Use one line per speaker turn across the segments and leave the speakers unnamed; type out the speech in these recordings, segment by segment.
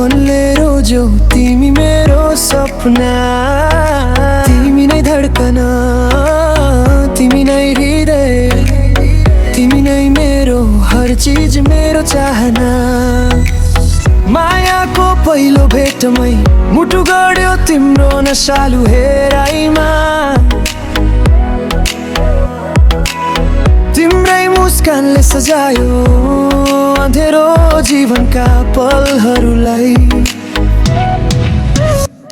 मनले रोज्यौ तिमी मेरो सपना, तिमी नै धड्कन, तिमी नै हृदय, तिमी नै मेरो हर चीज, मेरो चाहना। मायाको पहिलो भेटमै मुटु गड्यो तिम्रो नशालु हेराइमा, तिम्रै मुस्कानले सजायो अँधेरो जीवनका पलहरूलाई।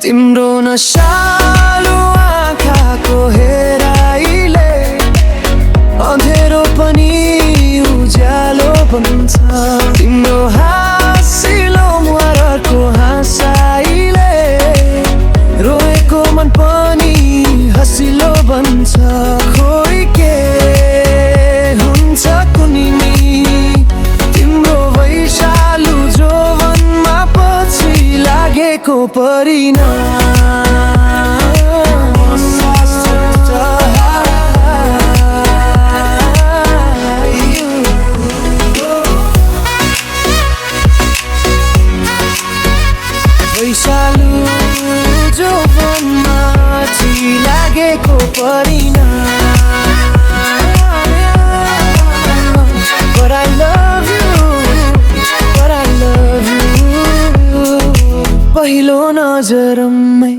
तिम्रो नशालु आँखाको हेराइले अँधेरो पनि उज्यालो बन्छ। तिम्रो हाँसिलो मुहारको हाँसाइले रोएको मन पनि हँसिलो बन्छ। खोइ के हुन्छ कुन्नी तिम्रो वैशालु जोवनमा पछि लागेको परिणाम। वैशालु जोवनमा पछि लागेको परिणाम। But I love you, but I love you। पहिलो नजरमै